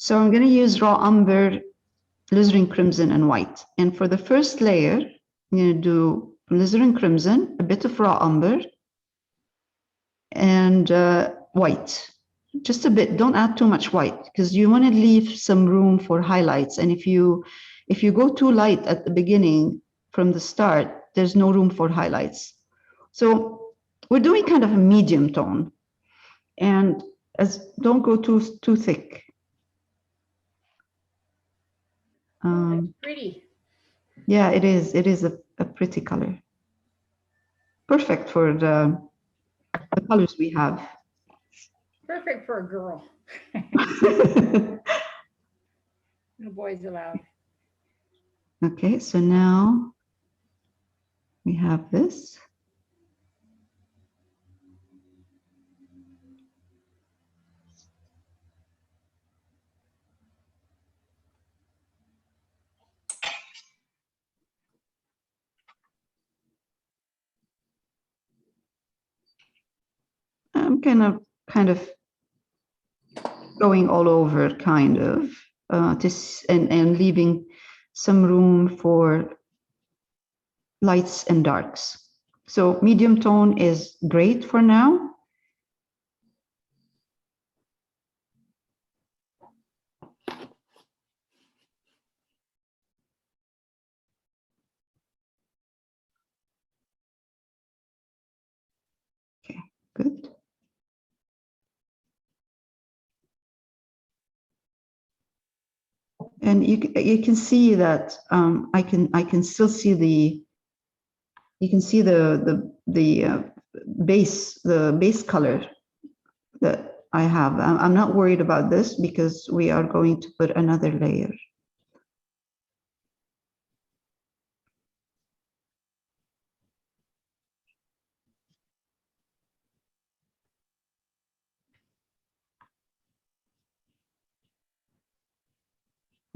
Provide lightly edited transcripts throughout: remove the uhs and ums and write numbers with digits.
So I'm going to use raw umber, alizarin crimson, and white. And for the first layer, I'm going to do alizarin crimson, a bit of raw umber, and white. Just a bit. Don't add too much white because you want to leave some room for highlights. And if you go too light at the beginning from the start, there's no room for highlights. So we're doing kind of a medium tone, and don't go too thick. That's pretty. Yeah, it is. It is a pretty color. Perfect for the colors we have. Perfect for a girl. No boys allowed. Okay, so now we have this. I'm kind of going all over, kind of, and leaving some room for lights and darks. So medium tone is great for now. Okay, good. And you can see that I can still see you can see the base color that I have. I'm not worried about this because we are going to put another layer.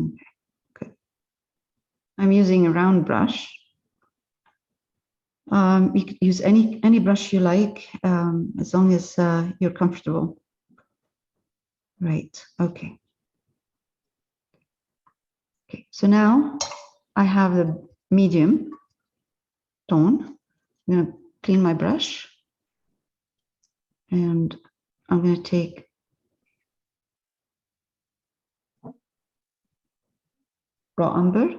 Okay, good. I'm using a round brush. You could use any brush you like, as long as you're comfortable. Right, okay. Okay, so now I have the medium tone. I'm gonna clean my brush and I'm gonna take raw umber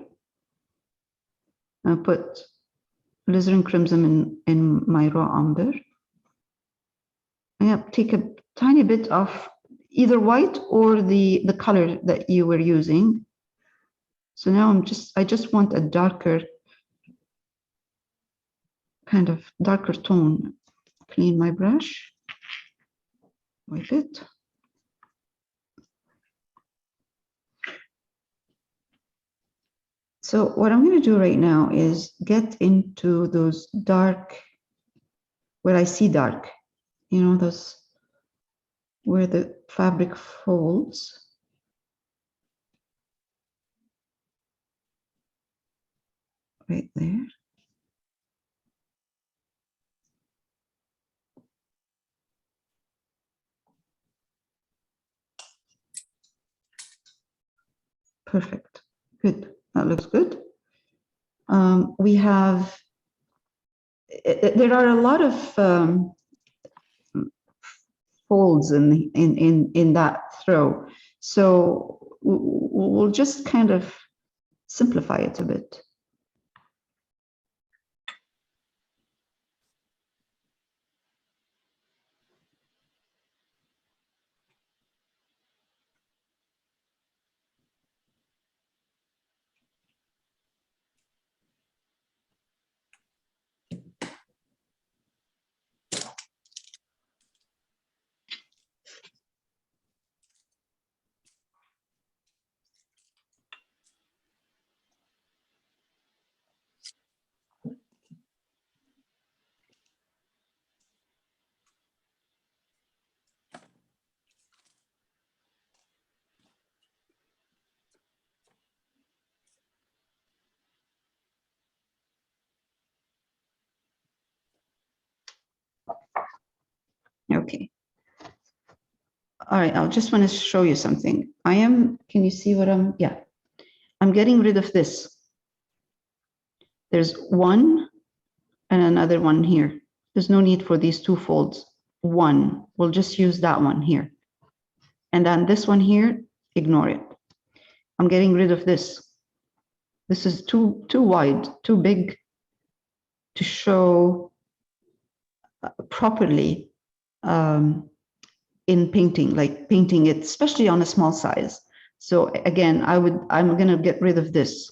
and put alizarin crimson in my raw umber. I'm gonna take a tiny bit of either white or the color that you were using. So now I just want a darker, kind of darker tone. Clean my brush, wipe it. So what I'm going to do right now is get into those dark, where I see dark, you know, those where the fabric folds. Right there. Perfect. Good. That looks good. We have, there are a lot of folds in that throw. So we'll just kind of simplify it a bit. Okay. All right, I just want to show you something. Can you see what yeah. I'm getting rid of this. There's one and another one here. There's no need for these two folds. One, we'll just use that one here. And then this one here, ignore it. I'm getting rid of this. This is too wide, too big to show properly in painting, like painting it, especially on a small size. So again, I'm gonna get rid of this.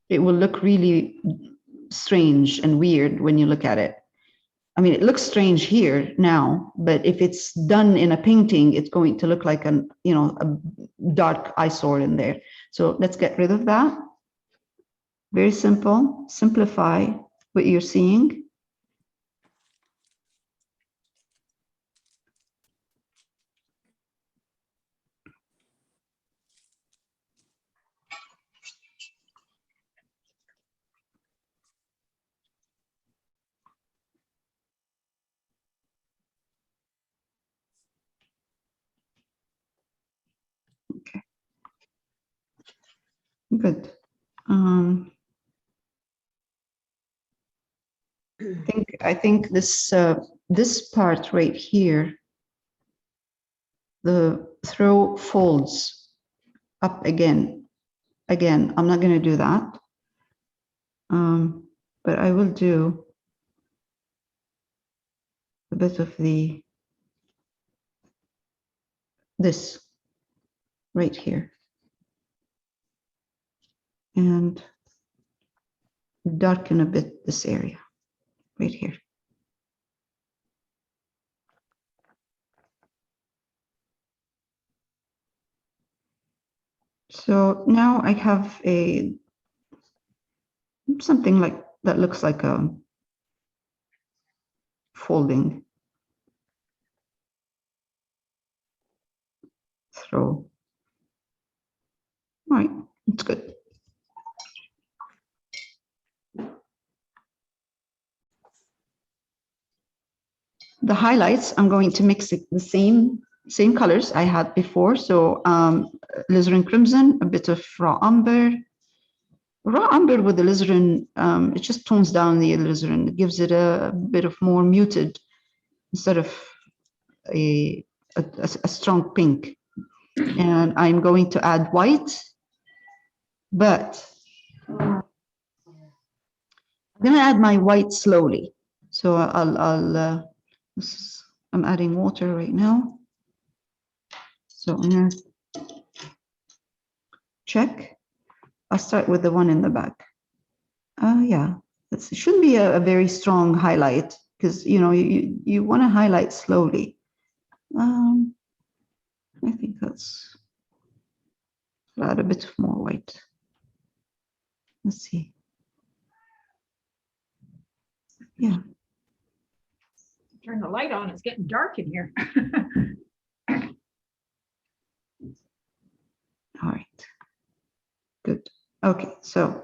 It will look really strange and weird when you look at it. I mean, it looks strange here now, but if it's done in a painting, it's going to look like a dark eyesore in there. So let's get rid of that. Very simple. Simplify what you're seeing. Okay. Good. I think this this part right here, the throw folds up again. Again, I'm not going to do that, but I will do a bit of this right here and darken a bit this area right here. So now I have something like that looks like a folding throw. All right, it's good. The highlights, I'm going to mix the same colors I had before. So alizarin crimson, a bit of raw umber. Raw umber with the alizarin, it just tones down the alizarin. It gives it a bit of more muted instead of a strong pink. And I'm going to add white, but I'm going to add my white slowly. So I'm adding water right now. So I'm going to check. I'll start with the one in the back. Yeah, it shouldn't be a very strong highlight because you want to highlight slowly. I think that's add a bit more white. Let's see. Yeah. Turn the light on, it's getting dark in here. All right. Good. Okay, so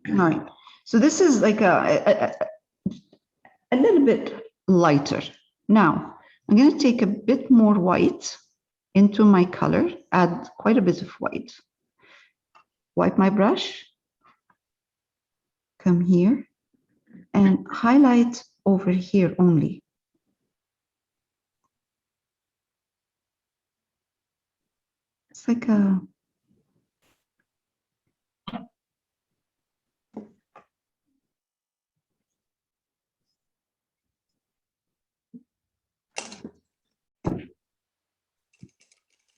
all right. So this is like a little bit lighter. Now, I'm going to take a bit more white into my color, add quite a bit of white. Wipe my brush, come here, and highlight over here only. It's like a...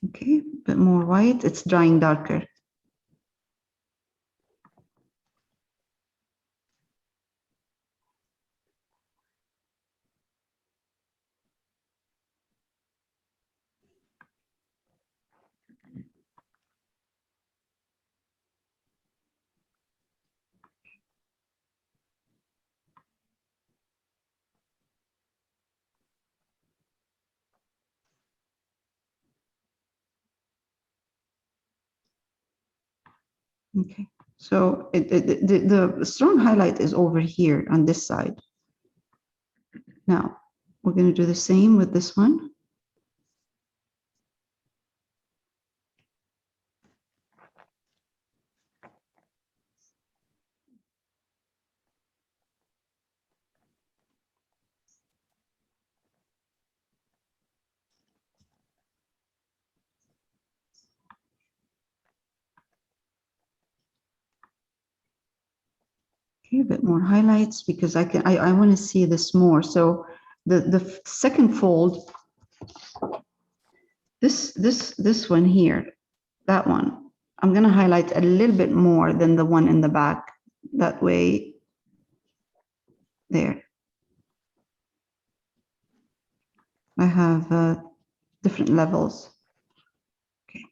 Okay, a bit more white. It's drying darker. Okay, so the strong highlight is over here on this side. Now, we're going to do the same with this one. Okay, a bit more highlights because I want to see this more. So the second fold, this one here, that one, I'm going to highlight a little bit more than the one in the back. That way, there. I have different levels. Okay.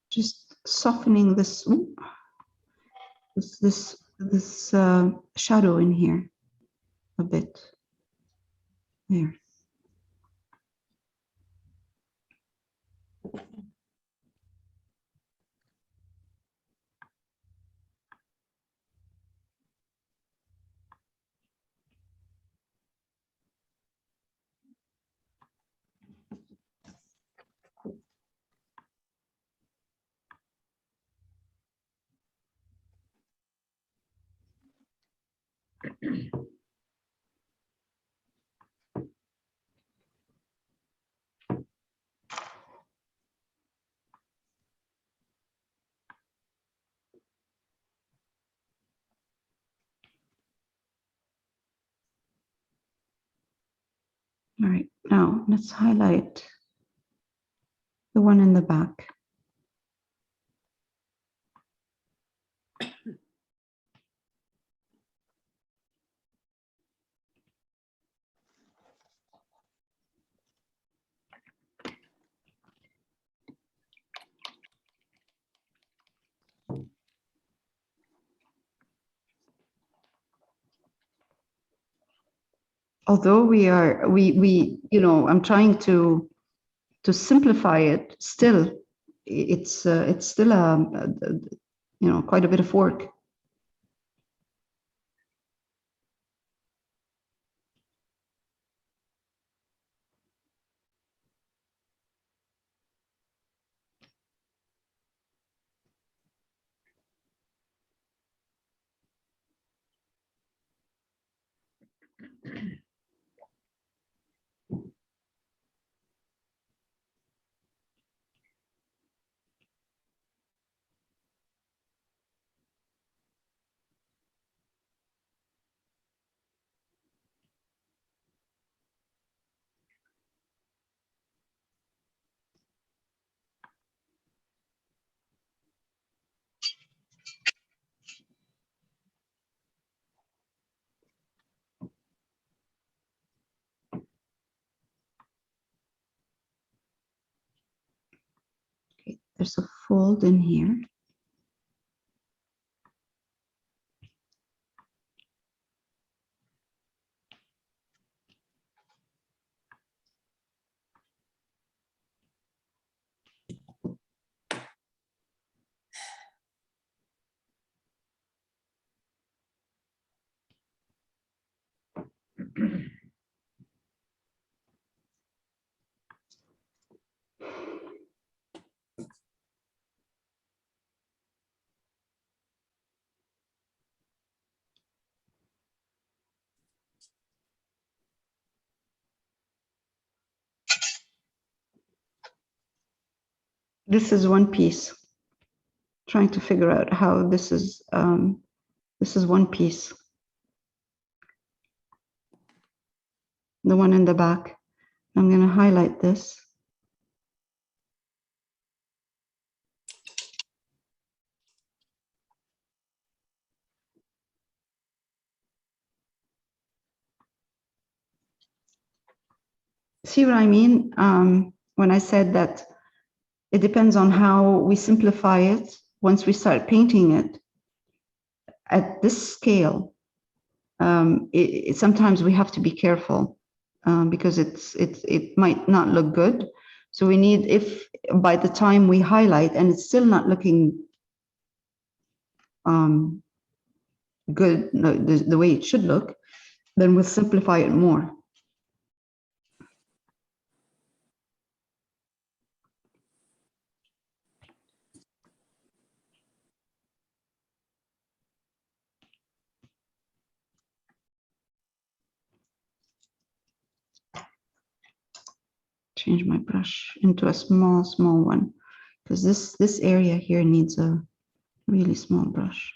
Just softening this shadow in here a bit. There. All right, now let's highlight the one in the back. Although I'm trying to simplify it, still, it's still quite a bit of work. Okay, there's a fold in here. This is one piece. Trying to figure out how this is one piece. The one in the back. I'm going to highlight this. See what I mean? When I said that it depends on how we simplify it. Once we start painting it at this scale, sometimes we have to be careful because it might not look good. So we need, if by the time we highlight and it's still not looking good, the way it should look, then we'll simplify it more. Change my brush into a small one, because this area here needs a really small brush.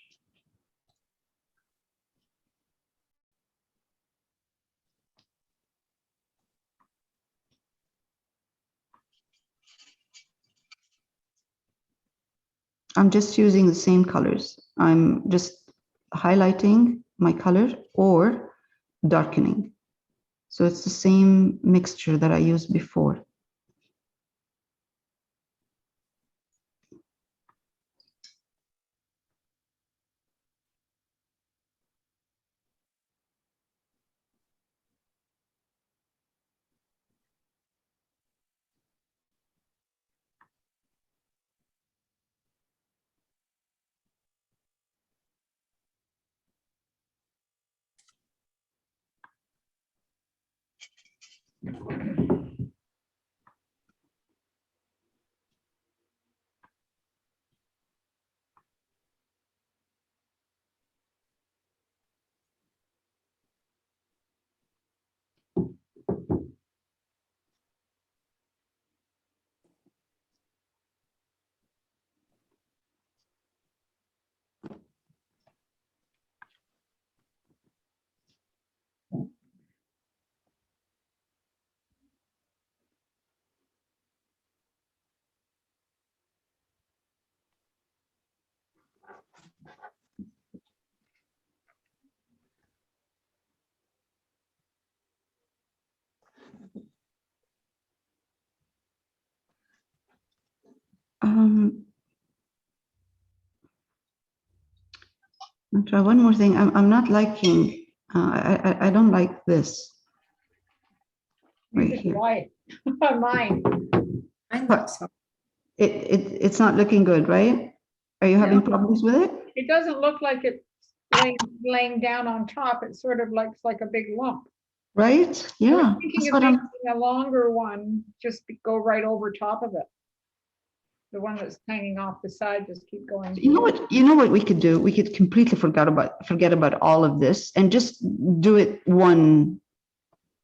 I'm just using the same colors. I'm just highlighting my color or darkening. So it's the same mixture that I used before. I'll try one more thing. I'm not liking, I don't like this right It's here. white on mine. I think so. It's not looking good, right? Are you having No. problems with it? It doesn't look like it's laying down on top. It sort of looks like a big lump. Right? I was Yeah, thinking that's of what I'm, making a longer one, just go right over top of it. The one that's hanging off the side, just keep going. you know what we could do? We could completely forget about all of this and just do it one,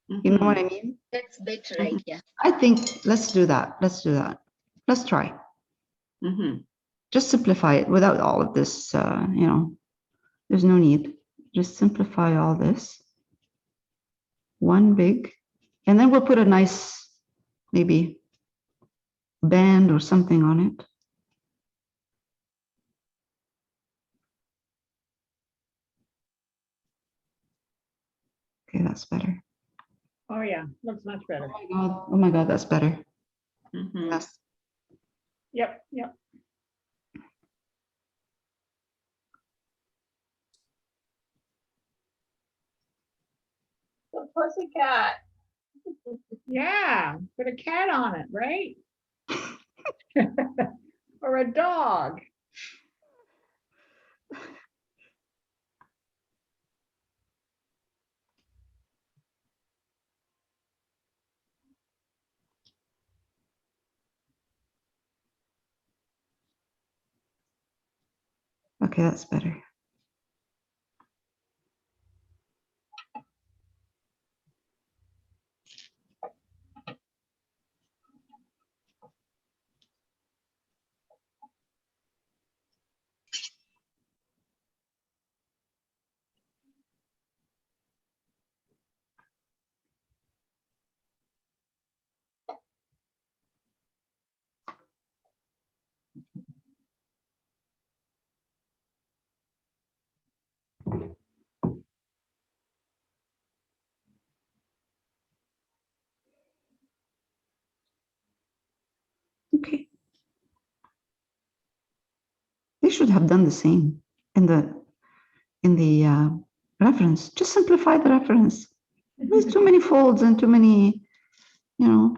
you know what I mean? That's better idea. I think let's do that. Let's do that. Let's try. Just simplify it without all of this, you know, there's no need. Just simplify all this. One big, and then we'll put a nice, maybe band or something on it. Okay, that's better. Oh, yeah, looks much better. Oh my God, that's better. Yes. Yep, yep. The pussycat. Yeah, put a cat on it, right? Or a dog. Okay, that's better. should have done the same in the reference. Just simplify the reference. There's too many folds and too many, you know.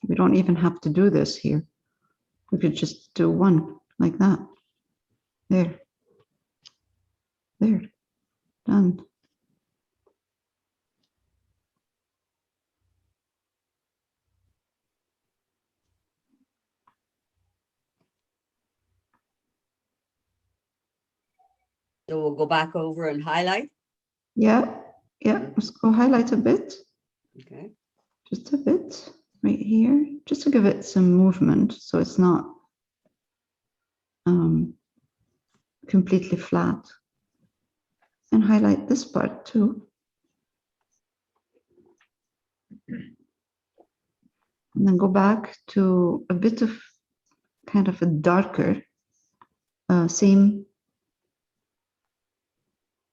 We don't even have to do this here. We could just do one like that. There. There. Done. So we'll go back over and highlight. Yeah. Yeah. Let's go highlight a bit. Okay. Just a bit right here, just to give it some movement so it's not completely flat. And highlight this part too. And then go back to a bit of kind of a darker, same,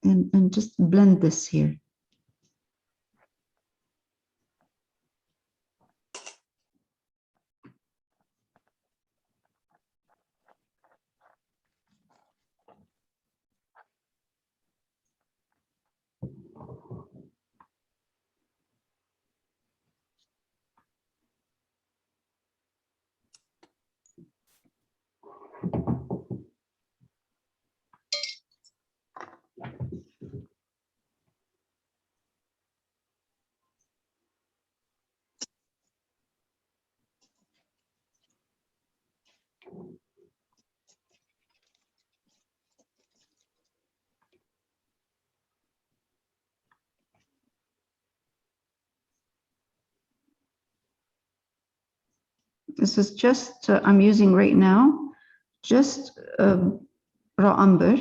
and just blend this here. This is just, I'm using right now, just raw umber,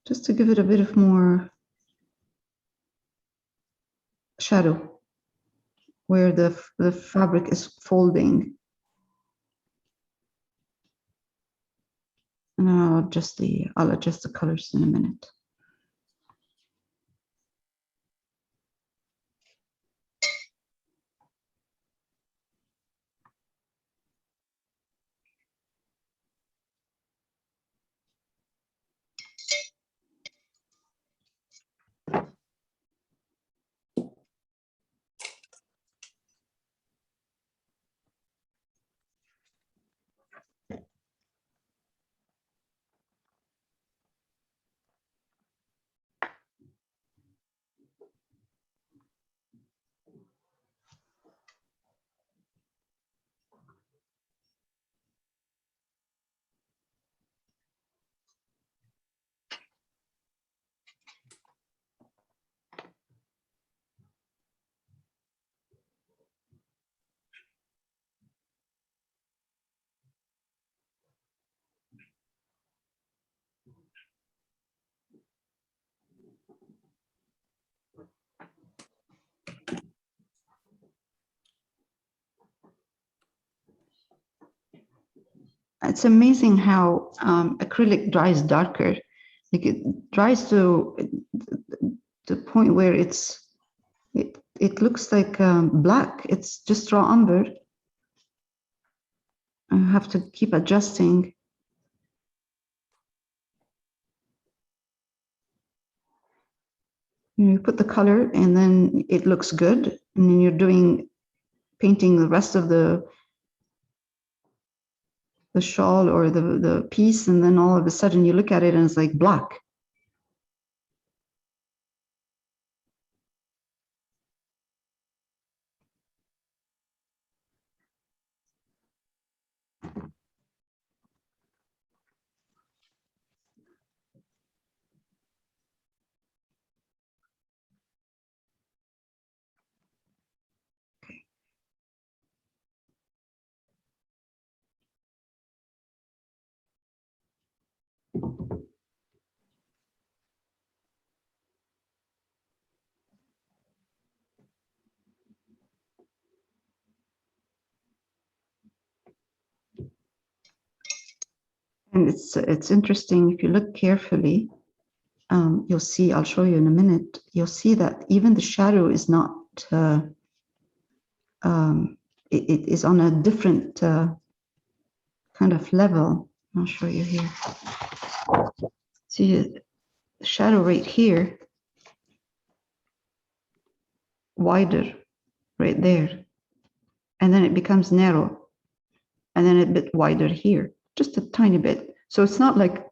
just to give it a bit of more shadow where the fabric is folding. And I'll adjust the colors in a minute. It's amazing how acrylic dries darker. Like it dries to the point where it looks like black. It's just raw umber. I have to keep adjusting. You put the color and then it looks good. And then you're painting the rest of the shawl or the piece, and then all of a sudden you look at it and it's like black. And it's interesting if you look carefully, you'll see, I'll show you in a minute, you'll see that even the shadow is not, it is on a different kind of level. I'll show you here. See the shadow right here, wider right there. And then it becomes narrow. And then a bit wider here, just a tiny bit. So it's not like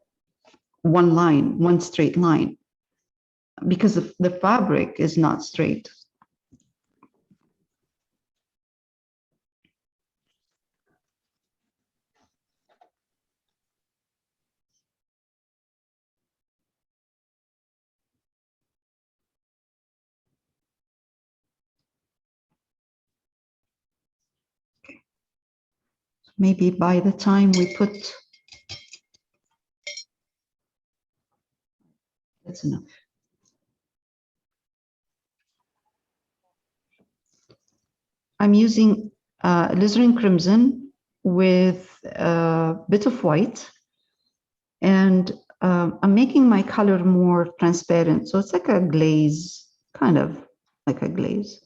one line, one straight line, because the fabric is not straight. Maybe by the time we put, that's enough. I'm using alizarin crimson with a bit of white, and I'm making my color more transparent. So it's like a glaze, kind of like a glaze.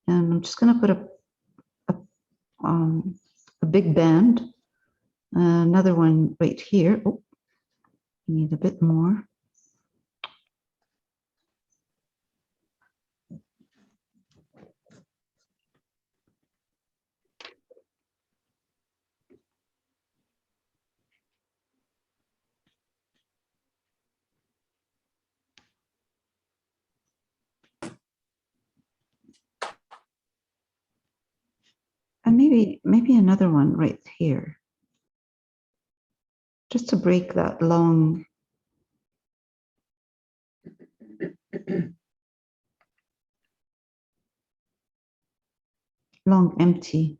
And I'm just gonna put a big band, another one right here. Oh, need a bit more. And maybe another one right here, just to break that long empty.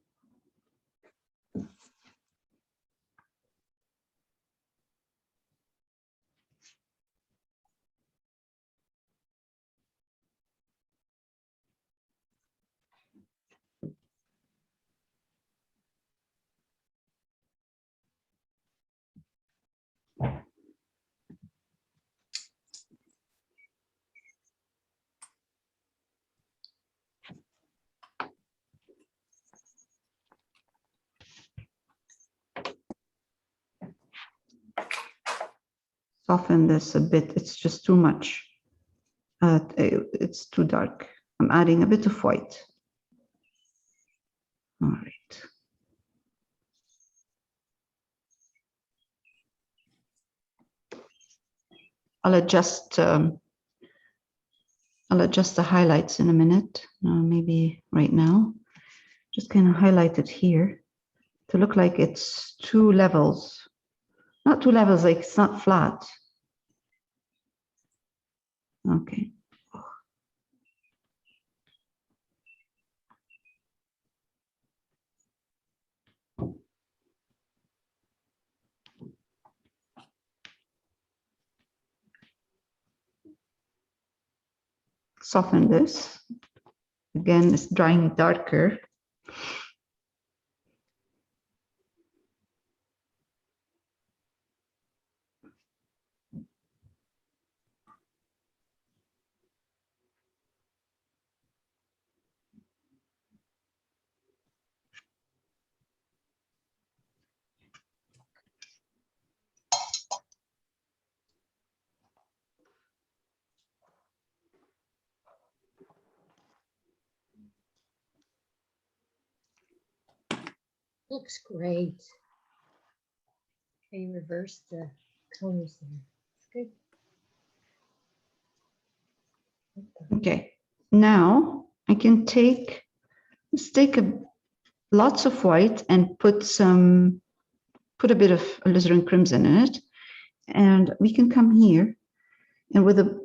Soften this a bit, it's just too much. It's too dark. I'm adding a bit of white. All right. I'll adjust the highlights in a minute, maybe right now. Just kind of highlight it here to look like it's two levels. Not two levels, like it's not flat. Okay. Soften this. Again, it's drying darker. Looks great. Okay, reverse the colors there. It's good. Okay. Now I can take lots of white and put a bit of alizarin crimson in it, and we can come here and with a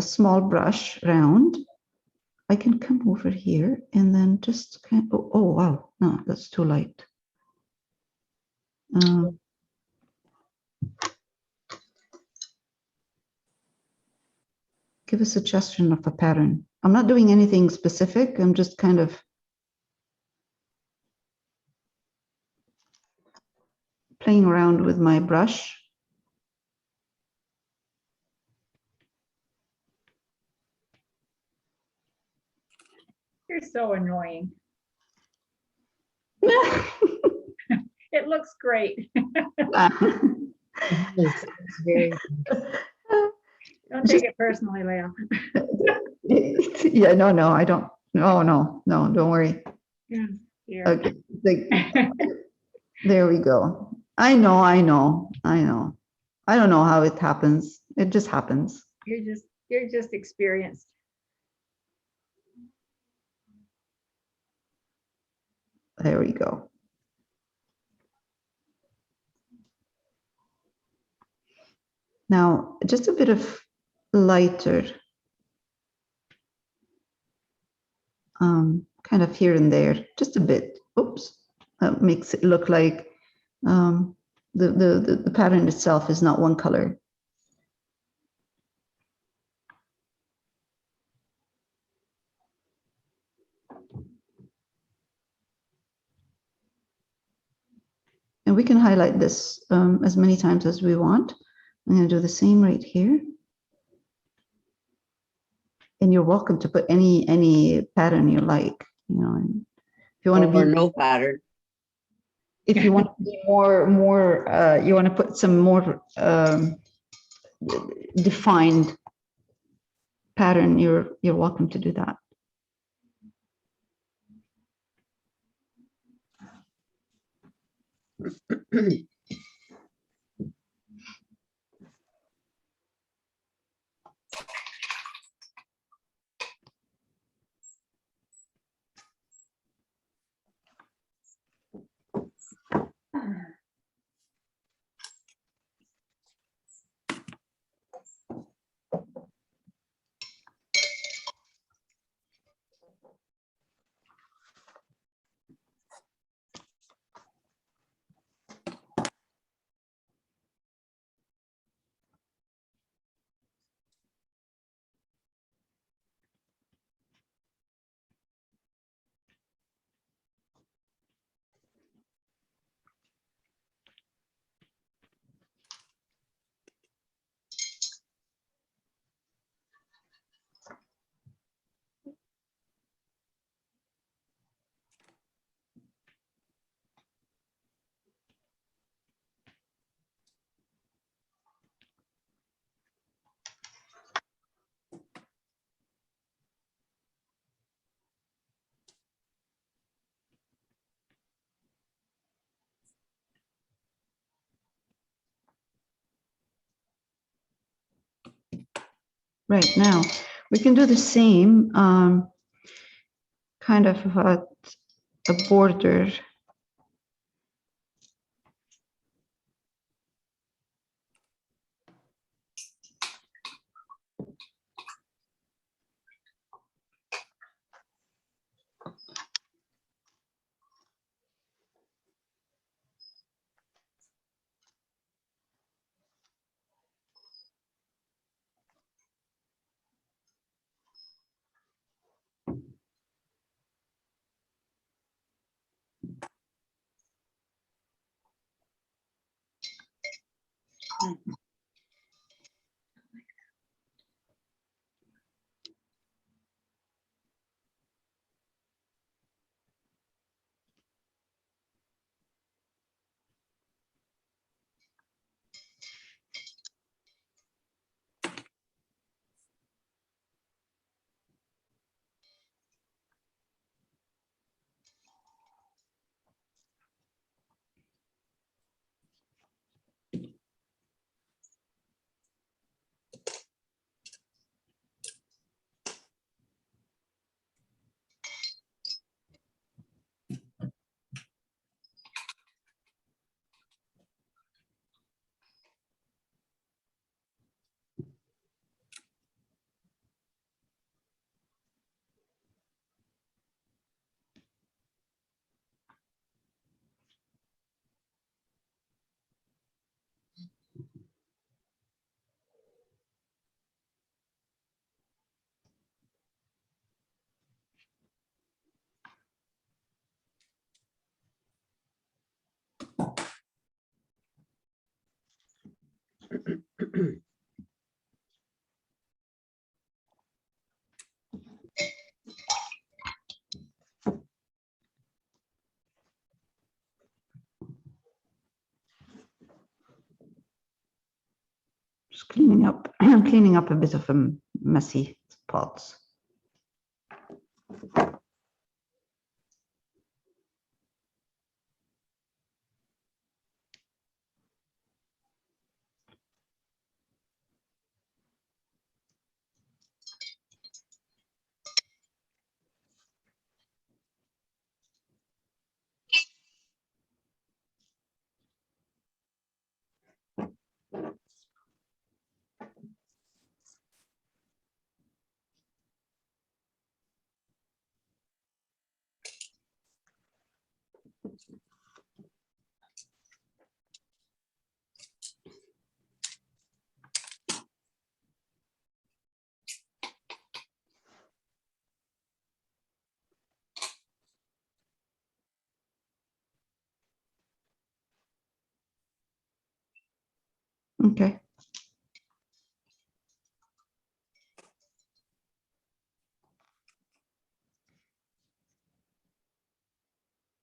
small brush round, I can come over here and then just kind of, oh wow, no, that's too light. give a suggestion of a pattern. I'm not doing anything specific. I'm just kind of playing around with my brush. You're so annoying. It looks great. It's very, Don't take it personally, Leah. Yeah, no, I don't. No, don't worry. Yeah. Okay, there we go. I know. I don't know how it happens. It just happens. You're just experienced. There we go. Now, just a bit of lighter, kind of here and there, just a bit. Oops, that makes it look like the pattern itself is not one color. And we can highlight this as many times as we want. I'm going to do the same right here. And you're welcome to put any pattern you like. You know, and if you want to Or be, no pattern. if you want to be more, you want to put some more defined pattern, you're welcome to do that. Right, now, we can do the same kind of a border. Just cleaning up, cleaning up a bit of messy spots. Okay.